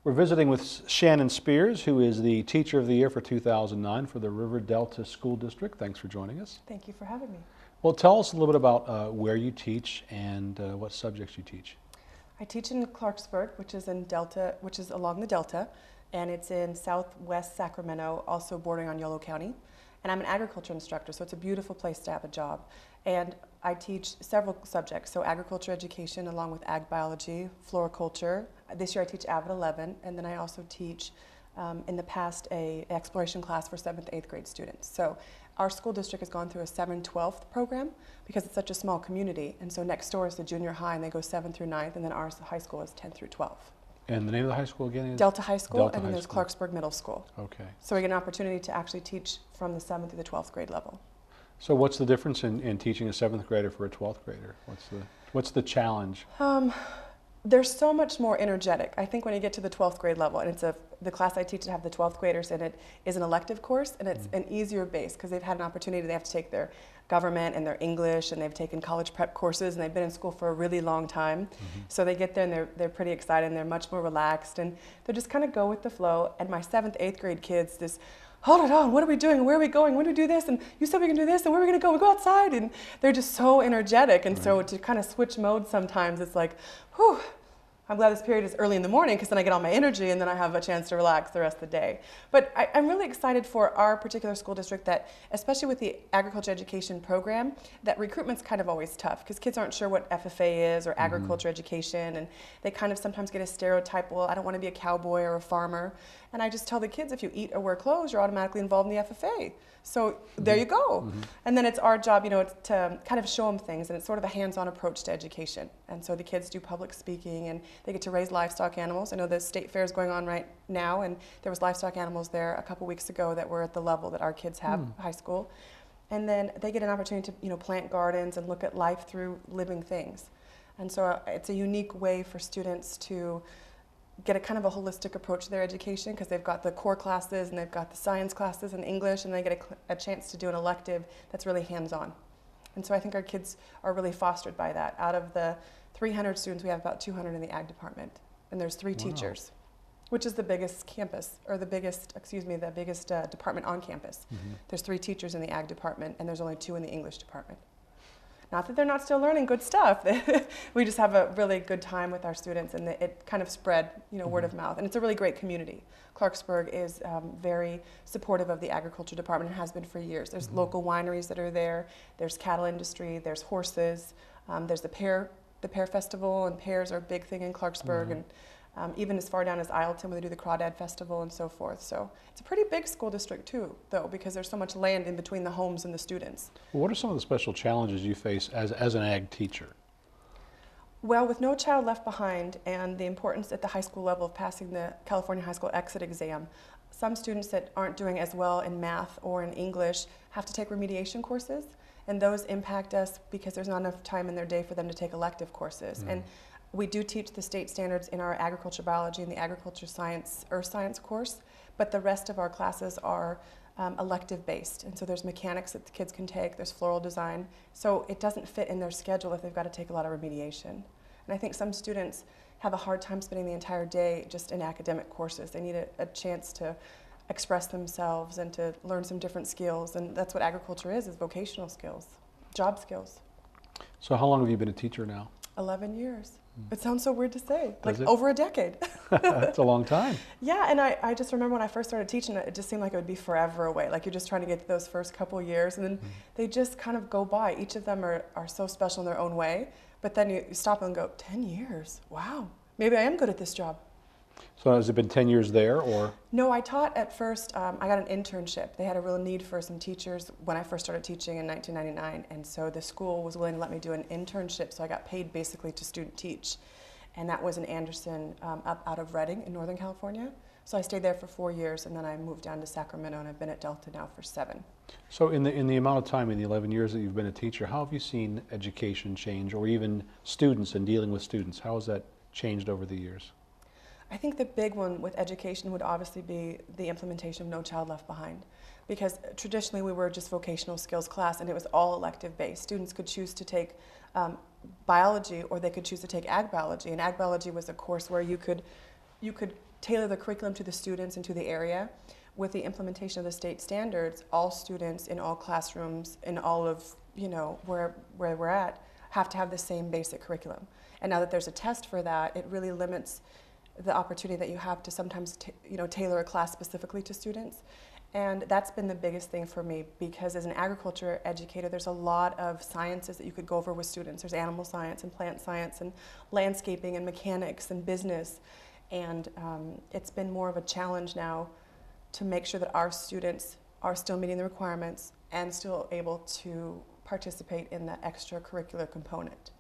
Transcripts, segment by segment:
We're visiting with Shannon Spears, who is the Teacher of the Year for 2009 for the River Delta School District. Thanks for joining us. Thank you for having me. Well, tell us a little bit about where you teach and what subjects you teach. I teach in Clarksburg, which is along the Delta, and it's in southwest Sacramento, also bordering on Yolo County. And I'm an agriculture instructor, so it's a beautiful place to have a job. And I teach several subjects, so agriculture education along with ag biology, floriculture. This year I teach Avid 11, and then I also teach in the past an exploration class for 7th, 8th grade students. So our school district has gone through a 7-12th program because it's such a small community. And so next door is the junior high, and they go 7th through 9th, and then our high school is 10th through 12th. And the name of the high school again is? Delta High School, Delta and then High there's School. Clarksburg Middle School. Okay. So we get an opportunity to actually teach from the 7th through the 12th grade level. So what's the difference in teaching a 7th grader for a 12th grader? What's the challenge? They're so much more energetic. I think when you get to the 12th grade level, and the class I teach to have the 12th graders in it is an elective course, and it's an easier base because they've had an opportunity. They have to take their government and their English, and they've taken college prep courses, and they've been in school for a really long time. So they get there and they're pretty excited, and they're much more relaxed, and they just kind of go with the flow. And my 7th, 8th grade kids, hold it on, what are we doing? Where are we going? When do we do this? And you said we can do this, and where are we going to go? We go outside. And they're just so energetic. And so to kind of switch modes sometimes, it's like, whew, I'm glad this period is early in the morning because then I get all my energy and then I have a chance to relax the rest of the day. But I'm really excited for our particular school district that, especially with the agriculture education program, that recruitment's kind of always tough because kids aren't sure what FFA is or agriculture education, and they kind of sometimes get a stereotype, well, I don't want to be a cowboy or a farmer. And I just tell the kids, if you eat or wear clothes, you're automatically involved in the FFA. So there you go. And then it's our job, to kind of show them things, and it's sort of a hands-on approach to education. And so the kids do public speaking, and they get to raise livestock animals. I know the state fair is going on right now, and there was livestock animals there a couple weeks ago that were at the level that our kids have, high school. And then they get an opportunity to, plant gardens and look at life through living things. And so it's a unique way for students to get a kind of a holistic approach to their education because they've got the core classes and they've got the science classes and English, and they get a chance to do an elective that's really hands-on. And so I think our kids are really fostered by that. Out of the 300 students, we have about 200 in the ag department, and there's 3 teachers, which is the biggest campus, or the biggest department on campus. There's 3 teachers in the ag department, and there's only 2 in the English department. Not that they're not still learning good stuff. We just have a really good time with our students, and it kind of spread, word of mouth. And it's a really great community. Clarksburg is very supportive of the agriculture department and has been for years. There's local wineries that are there. There's cattle industry. There's horses. There's the pear festival, and pears are a big thing in Clarksburg. And even as far down as Isleton, where they do the Crawdad Festival and so forth. So it's a pretty big school district too, though, because there's so much land in between the homes and the students. Well, what are some of the special challenges you face as an ag teacher? Well, with No Child Left Behind and the importance at the high school level of passing the California High School Exit exam, some students that aren't doing as well in math or in English have to take remediation courses, and those impact us because there's not enough time in their day for them to take elective courses. And we do teach the state standards in our agriculture biology and the agriculture science, earth science course, but the rest of our classes are elective based. And so there's mechanics that the kids can take, there's floral design. So it doesn't fit in their schedule if they've got to take a lot of remediation. And I think some students have a hard time spending the entire day just in academic courses. They need a chance to express themselves and to learn some different skills. And that's what agriculture is vocational skills, job skills. So how long have you been a teacher now? 11 years. It sounds so weird to say, Does like it? over a decade. That's a long time. Yeah, and I just remember when I first started teaching, it just seemed like it would be forever away. Like you're just trying to get to those first couple years, and then they just kind of go by. Each of them are so special in their own way, but then you stop and go, 10 years, wow, maybe I am good at this job. So has it been 10 years there, or? No, I taught at first, I got an internship. They had a real need for some teachers when I first started teaching in 1999, and so the school was willing to let me do an internship, so I got paid basically to student teach. And that was in Anderson, up out of Redding in Northern California. So I stayed there for 4 years, and then I moved down to Sacramento, and I've been at Delta now for 7. So in the amount of time, in the 11 years that you've been a teacher, how have you seen education change, or even students and dealing with students? How has that changed over the years? I think the big one with education would obviously be the implementation of No Child Left Behind. Because traditionally we were just vocational skills class, and it was all elective based. Students could choose to take biology, or they could choose to take ag biology. And ag biology was a course where you could tailor the curriculum to the students and to the area. With the implementation of the state standards, all students in all classrooms in all of, where we're at, have to have the same basic curriculum. And now that there's a test for that, it really limits the opportunity that you have to sometimes tailor a class specifically to students. And that's been the biggest thing for me, because as an agriculture educator, there's a lot of sciences that you could go over with students. There's animal science and plant science and landscaping and mechanics and business. And it's been more of a challenge now to make sure that our students are still meeting the requirements and still able to participate in that extracurricular component.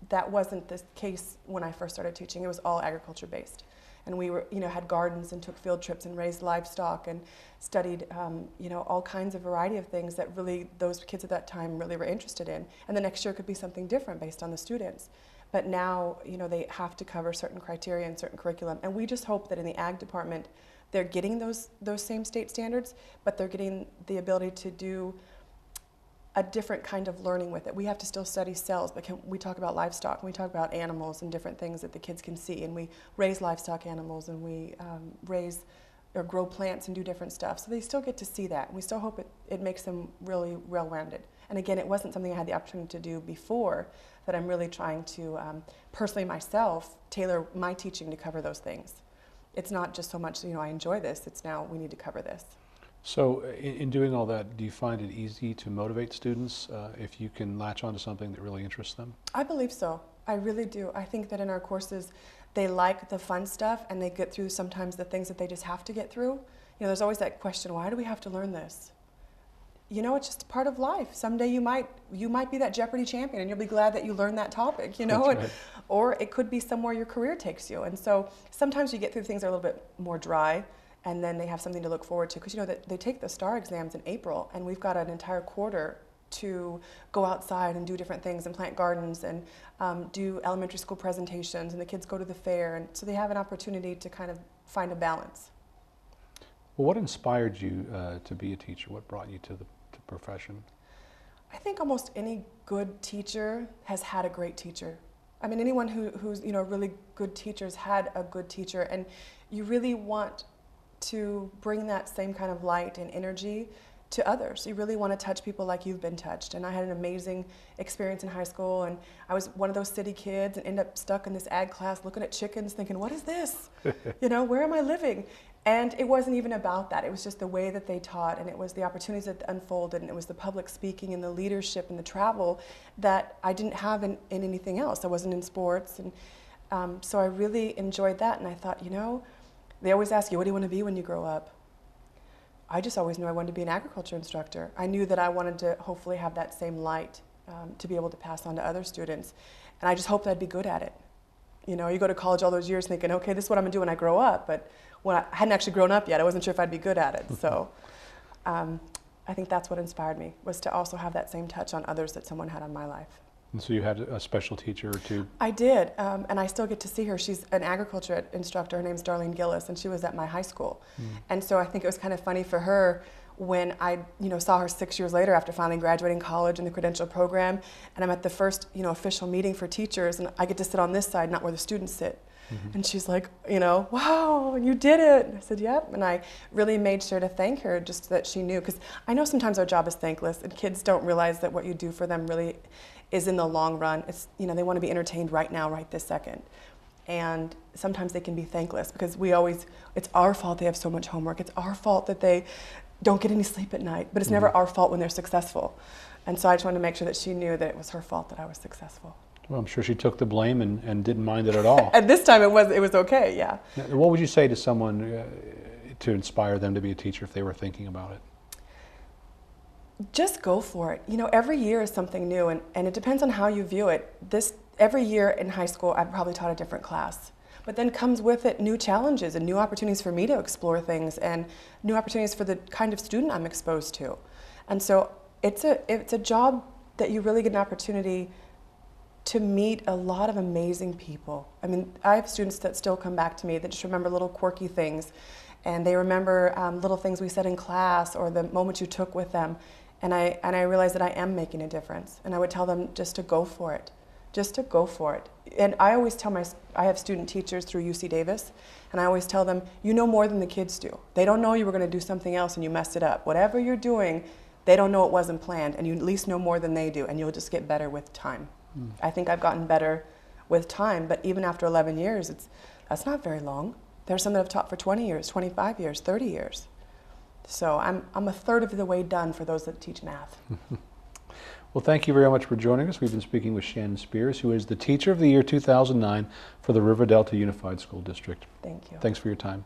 That wasn't the case when I first started teaching. It was all agriculture based. And we were, had gardens and took field trips and raised livestock and studied, all kinds of variety of things that really those kids at that time really were interested in. And the next year could be something different based on the students. But now, they have to cover certain criteria and certain curriculum. And we just hope that in the ag department, they're getting those same state standards, but they're getting the ability to do a different kind of learning with it. We have to still study cells, but we talk about livestock, and we talk about animals and different things that the kids can see, and we raise livestock animals, and we raise or grow plants and do different stuff. So they still get to see that. We still hope it makes them really well-rounded. And again, it wasn't something I had the opportunity to do before, that I'm really trying to, personally myself, tailor my teaching to cover those things. It's not just so much, I enjoy this, it's now we need to cover this. So in doing all that, do you find it easy to motivate students if you can latch onto something that really interests them? I believe so. I really do. I think that in our courses, they like the fun stuff, and they get through sometimes the things that they just have to get through. There's always that question, why do we have to learn this? It's just a part of life. Someday you might be that Jeopardy champion, and you'll be glad that you learned that topic, That's right. Or it could be somewhere your career takes you. And so sometimes you get through things that are a little bit more dry, and then they have something to look forward to, because that they take the STAR exams in April, and we've got an entire quarter to go outside and do different things and plant gardens and do elementary school presentations, and the kids go to the fair, and so they have an opportunity to kind of find a balance. Well, what inspired you to be a teacher? What brought you to the profession? I think almost any good teacher has had a great teacher. I mean, anyone who's really good teachers had a good teacher, and you really want to bring that same kind of light and energy to others. You really want to touch people like you've been touched. And I had an amazing experience in high school, and I was one of those city kids and ended up stuck in this ag class looking at chickens thinking, what is this? Where am I living? And it wasn't even about that. It was just the way that they taught, and it was the opportunities that unfolded, and it was the public speaking and the leadership and the travel that I didn't have in anything else. I wasn't in sports, and so I really enjoyed that. And I thought, they always ask you, what do you want to be when you grow up? I just always knew I wanted to be an agriculture instructor. I knew that I wanted to hopefully have that same light to be able to pass on to other students. And I just hoped I'd be good at it. You go to college all those years thinking, okay, this is what I'm going to do when I grow up. But when I hadn't actually grown up yet, I wasn't sure if I'd be good at it. So I think that's what inspired me, was to also have that same touch on others that someone had on my life. And so you had a special teacher or two? I did, and I still get to see her. She's an agriculture instructor. Her name's Darlene Gillis, and she was at my high school. And so I think it was kind of funny for her when I saw her 6 years later after finally graduating college in the credential program, and I'm at the first official meeting for teachers, and I get to sit on this side, not where the students sit. And she's like, wow, you did it. And I said, yep. And I really made sure to thank her, just so that she knew, because I know sometimes our job is thankless, and kids don't realize that what you do for them really is in the long run. It's, they want to be entertained right now, right this second. And sometimes they can be thankless, because it's our fault they have so much homework. It's our fault that they don't get any sleep at night, but it's never our fault when they're successful. And so I just wanted to make sure that she knew that it was her fault that I was successful. Well, I'm sure she took the blame and didn't mind it at all. At this time, it was okay, yeah. Now, what would you say to someone to inspire them to be a teacher if they were thinking about it? Just go for it. Every year is something new, and it depends on how you view it. Every year in high school, I've probably taught a different class. But then comes with it new challenges and new opportunities for me to explore things, and new opportunities for the kind of student I'm exposed to. And so it's a job that you really get an opportunity to meet a lot of amazing people. I mean, I have students that still come back to me that just remember little quirky things, and they remember little things we said in class or the moments you took with them. And I realized that I am making a difference. And I would tell them just to go for it. Just to go for it. and I always tell I have student teachers through UC Davis, and I always tell them, you know more than the kids do. They don't know you were going to do something else and you messed it up. Whatever you're doing, they don't know it wasn't planned, and you at least know more than they do, and you'll just get better with time. I think I've gotten better with time, but even after 11 years, that's not very long. There's some that have taught for 20 years, 25 years, 30 years. So I'm a third of the way done for those that teach math. Well, thank you very much for joining us. We've been speaking with Shanan Spears, who is the Teacher of the Year 2009 for the River Delta Unified School District. Thank you. Thanks for your time.